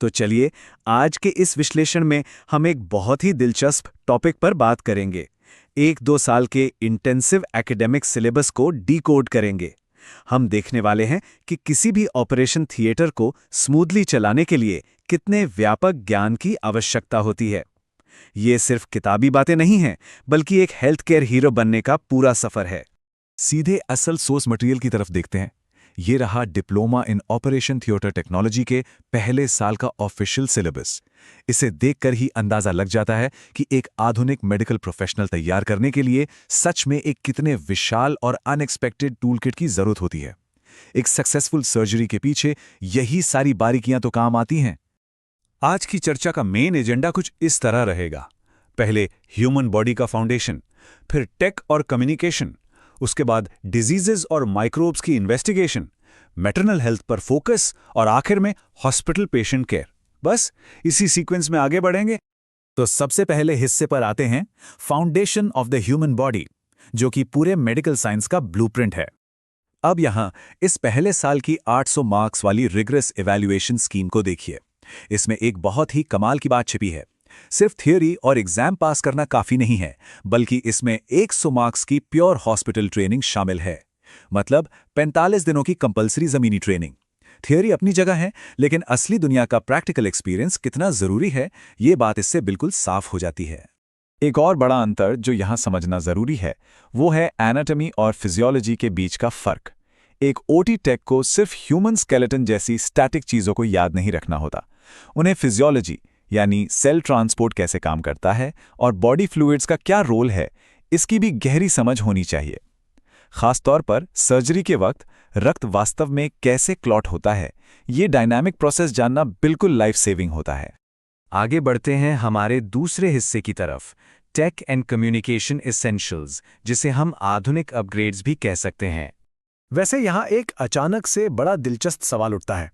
तो चलिए, आज के इस विश्लेषण में हम एक बहुत ही दिलचस्प टॉपिक पर बात करेंगे। 1-2 साल के इंटेंसिव एकेडमिक सिलेबस को डिकोड करेंगे। हम देखने वाले हैं कि किसी भी ऑपरेशन थिएटर को स्मूथली चलाने के लिए कितने व्यापक ज्ञान की आवश्यकता होती है। ये सिर्फ किताबी बातें नहीं हैं, बल्कि एक हेल्थ केयर हीरो बनने का पूरा सफर है। सीधे असल सोर्स मटेरियल की तरफ देखते हैं। ये रहा diploma in operation theatre technology के पहले साल का ऑफिशियल सिलेबस। इसे देखकर ही अंदाजा लग जाता है कि एक आधुनिक मेडिकल प्रोफेशनल तैयार करने के लिए सच में एक कितने विशाल और अनएक्सपेक्टेड टूलकिट की जरूरत होती है। एक सक्सेसफुल सर्जरी के पीछे यही सारी बारीकियां तो काम आती हैं। आज की चर्चा का मेन एजेंडा कुछ इस तरह रहेगा। पहले ह्यूमन बॉडी का फाउंडेशन, फिर टेक और कम्युनिकेशन, उसके बाद डिजीजेज और माइक्रोब्स की इन्वेस्टिगेशन, मैटरनल हेल्थ पर फोकस और आखिर में हॉस्पिटल पेशेंट केयर। बस इसी सीक्वेंस में आगे बढ़ेंगे। तो सबसे पहले हिस्से पर आते हैं, foundation of the human body, जो कि पूरे मेडिकल साइंस का ब्लूप्रिंट है। अब यहां इस पहले साल की 800 मार्क्स वाली रिग्रेस इवैल्यूएशन स्कीम को देखिए। इसमें एक बहुत ही कमाल की बात छिपी है। सिर्फ थियोरी और एग्जाम पास करना काफी नहीं है, बल्कि इसमें 100 मार्क्स की प्योर हॉस्पिटल ट्रेनिंग शामिल है। मतलब 45 दिनों की कंपलसरी जमीनी ट्रेनिंग। थियोरी अपनी जगह है, लेकिन असली दुनिया का प्रैक्टिकल एक्सपीरियंस कितना जरूरी है, ये बात इससे बिल्कुल साफ हो जाती है। एक और बड़ा अंतर जो यहां समझना जरूरी है, वो है एनाटॉमी और फिजियोलॉजी के बीच का फर्क। एक ओटी टेक को सिर्फ ह्यूमन स्केलेटन जैसी स्टैटिक चीजों को याद नहीं रखना होता। उन्हें फिजियोलॉजी यानी सेल ट्रांसपोर्ट कैसे काम करता है और बॉडी फ्लूइड्स का क्या रोल है, इसकी भी गहरी समझ होनी चाहिए। खासतौर पर सर्जरी के वक्त रक्त वास्तव में कैसे क्लॉट होता है, ये डायनामिक प्रोसेस जानना बिल्कुल लाइफ सेविंग होता है। आगे बढ़ते हैं हमारे दूसरे हिस्से की तरफ, टेक एंड कम्युनिकेशन एसेंशियल्स, जिसे हम आधुनिक अपग्रेड्स भी कह सकते हैं। वैसे यहाँ एक अचानक से बड़ा दिलचस्प सवाल उठता है।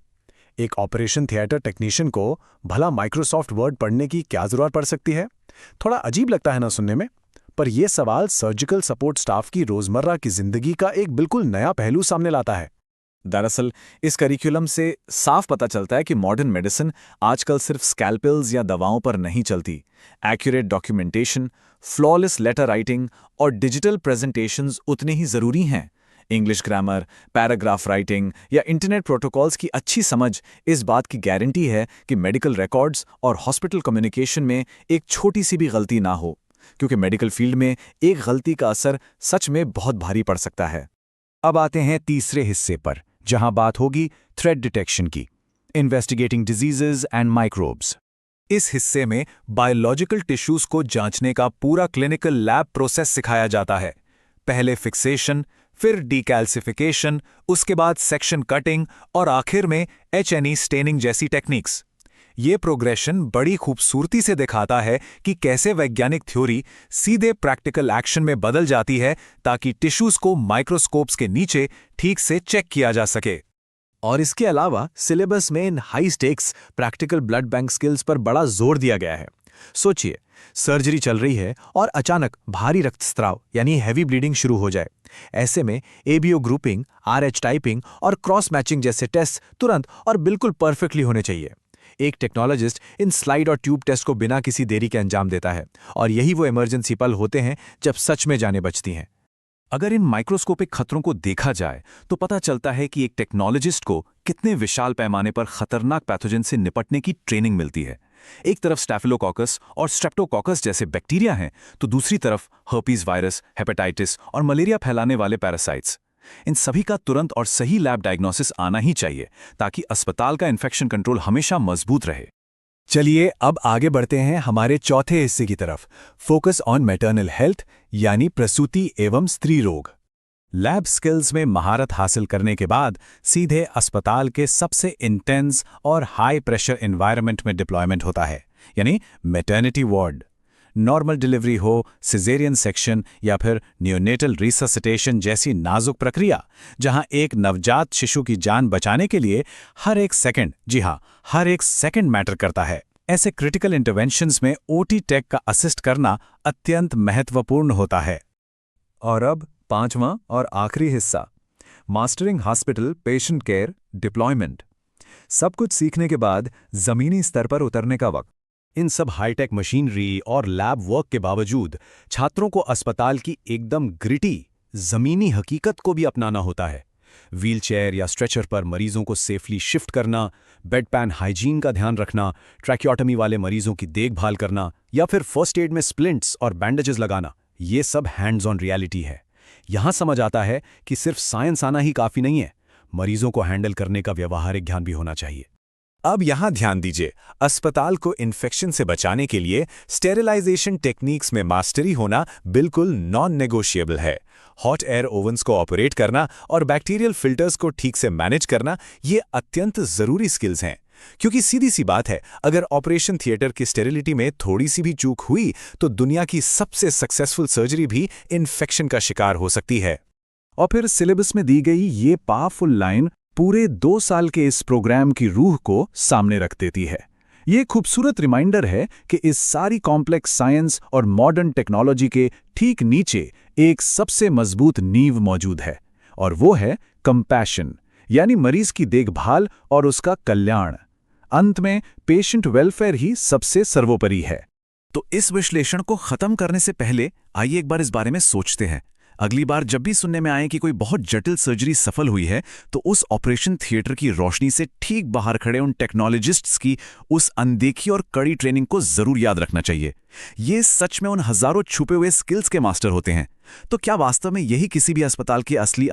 एक ऑपरेशन थिएटर टेक्नीशियन को भला माइक्रोसॉफ्ट वर्ड पढ़ने की क्या जरूरत पड़ सकती है? थोड़ा अजीब लगता है ना सुनने में, पर यह सवाल सर्जिकल सपोर्ट स्टाफ की रोजमर्रा की जिंदगी का एक बिल्कुल नया पहलू सामने लाता है। दरअसल इस करिकुलम से साफ पता चलता है कि मॉडर्न मेडिसिन आजकल सिर्फ स्कैल्पेल्स या दवाओं पर नहीं चलती। Accurate documentation, flawless letter writing और डिजिटल प्रेजेंटेशंस उतने ही जरूरी हैं। इंग्लिश ग्रामर, पैराग्राफ राइटिंग या इंटरनेट प्रोटोकॉल्स की अच्छी समझ इस बात की गारंटी है कि मेडिकल रिकॉर्ड्स और हॉस्पिटल कम्युनिकेशन में एक छोटी सी भी गलती ना हो, क्योंकि मेडिकल फील्ड में एक गलती का असर सच में बहुत भारी पड़ सकता है। अब आते हैं तीसरे हिस्से पर, जहां बात होगी थ्रेट डिटेक्शन की, इन्वेस्टिगेटिंग डिजीजेज एंड माइक्रोब्स। इस हिस्से में बायोलॉजिकल टिश्यूज को जांचने का पूरा क्लिनिकल लैब प्रोसेस सिखाया जाता है। पहले फिक्सेशन, फिर डीकैल्सिफिकेशन, उसके बाद सेक्शन कटिंग और आखिर में HNE स्टेनिंग जैसी टेक्निक्स। ये प्रोग्रेशन बड़ी खूबसूरती से दिखाता है कि कैसे वैज्ञानिक थ्योरी सीधे प्रैक्टिकल एक्शन में बदल जाती है, ताकि टिश्यूज को माइक्रोस्कोप्स के नीचे ठीक से चेक किया जा सके। और इसके अलावा सिलेबस में इन high stakes practical blood bank skills पर बड़ा जोर दिया गया है। सोचिए, सर्जरी चल रही है और अचानक भारी रक्तस्राव यानी हैवी ब्लीडिंग शुरू हो जाए। ऐसे में ABO ग्रुपिंग, RH टाइपिंग और क्रॉस मैचिंग जैसे टेस्ट तुरंत और बिल्कुल परफेक्टली होने चाहिए। एक टेक्नोलॉजिस्ट इन स्लाइड और ट्यूब टेस्ट को बिना किसी देरी के अंजाम देता है, और यही वो इमरजेंसी पल होते हैं जब सच में जानें बचती हैं। अगर इन माइक्रोस्कोपिक खतरों को देखा जाए तो पता चलता है कि एक टेक्नोलॉजिस्ट को कितने विशाल पैमाने पर खतरनाक पैथोजन से निपटने की ट्रेनिंग मिलती है। एक तरफ स्टैफिलोकोकस और स्ट्रेप्टोकोकस जैसे बैक्टीरिया हैं, तो दूसरी तरफ हर्पीज वायरस, हेपेटाइटिस और मलेरिया फैलाने वाले पैरासाइट्स। इन सभी का तुरंत और सही लैब डायग्नोसिस आना ही चाहिए, ताकि अस्पताल का इन्फेक्शन कंट्रोल हमेशा मजबूत रहे। चलिए अब आगे बढ़ते हैं हमारे चौथे हिस्से की तरफ, फोकस ऑन मैटरनल हेल्थ यानी प्रसूति एवं स्त्री रोग। लैब स्किल्स में महारत हासिल करने के बाद सीधे अस्पताल के सबसे इंटेंस और हाई प्रेशर एनवायरनमेंट में डिप्लॉयमेंट होता है, यानी मैटर्निटी वार्ड। नॉर्मल डिलीवरी हो, सिजेरियन सेक्शन या फिर नियोनेटल रिससिटेशन जैसी नाजुक प्रक्रिया, जहां एक नवजात शिशु की जान बचाने के लिए हर एक सेकंड, जी हां, हर एक सेकंड मैटर करता है। ऐसे क्रिटिकल इंटरवेंशंस में ओटी टेक का असिस्ट करना अत्यंत महत्वपूर्ण होता है। और अब पांचवां और आखिरी हिस्सा, mastering hospital patient care deployment. सब कुछ सीखने के बाद जमीनी स्तर पर उतरने का वक्त। इन सब हाईटेक मशीनरी और लैब वर्क के बावजूद छात्रों को अस्पताल की एकदम ग्रिटी जमीनी हकीकत को भी अपनाना होता है। व्हीलचेयर या स्ट्रेचर पर मरीजों को सेफली शिफ्ट करना, बेड पैन हाइजीन का ध्यान रखना, ट्रैकियोटमी वाले मरीजों की देखभाल करना या फिर फर्स्ट एड में स्प्लिंट्स और बैंडेजेस लगाना, ये सब हैंड्स ऑन रियलिटी है। यहां समझ आता है कि सिर्फ साइंस आना ही काफी नहीं है, मरीजों को हैंडल करने का व्यवहारिक ज्ञान भी होना चाहिए। अब यहां ध्यान दीजिए, अस्पताल को इन्फेक्शन से बचाने के लिए स्टेरिलाइजेशन टेक्निक्स में मास्टरी होना बिल्कुल नॉन नेगोशिएबल है। हॉट एयर ओवन्स को ऑपरेट करना और बैक्टीरियल फिल्टर्स को ठीक से मैनेज करना, ये अत्यंत जरूरी स्किल्स हैं। क्योंकि सीधी सी बात है, अगर ऑपरेशन थिएटर की स्टेरिलिटी में थोड़ी सी भी चूक हुई तो दुनिया की सबसे सक्सेसफुल सर्जरी भी इन्फेक्शन का शिकार हो सकती है। और फिर सिलेबस में दी गई ये पावरफुल लाइन पूरे 2 साल के इस प्रोग्राम की रूह को सामने रख देती है। ये खूबसूरत रिमाइंडर है कि इस सारी कॉम्प्लेक्स साइंस और मॉडर्न टेक्नोलॉजी के ठीक नीचे एक सबसे मजबूत नींव मौजूद है, और वो है कंपैशन, यानी मरीज की देखभाल और उसका कल्याण। अंत में पेशेंट वेलफेयर ही सबसे सर्वोपरि है। तो इस विश्लेषण को खत्म करने से पहले आइए एक बार इस बारे में सोचते हैं। अगली बार जब भी सुनने में आए कि कोई बहुत जटिल सर्जरी सफल हुई है, तो उस ऑपरेशन थिएटर की रोशनी से ठीक बाहर खड़े उन टेक्नोलॉजिस्ट्स की उस अनदेखी और कड़ी ट्रेनिंग को जरूर याद रखना चाहिए। ये सच में उन हजारों छुपे हुए स्किल्स के मास्टर होते हैं। तो क्या वास्तव में यही किसी भी अस्पताल की असली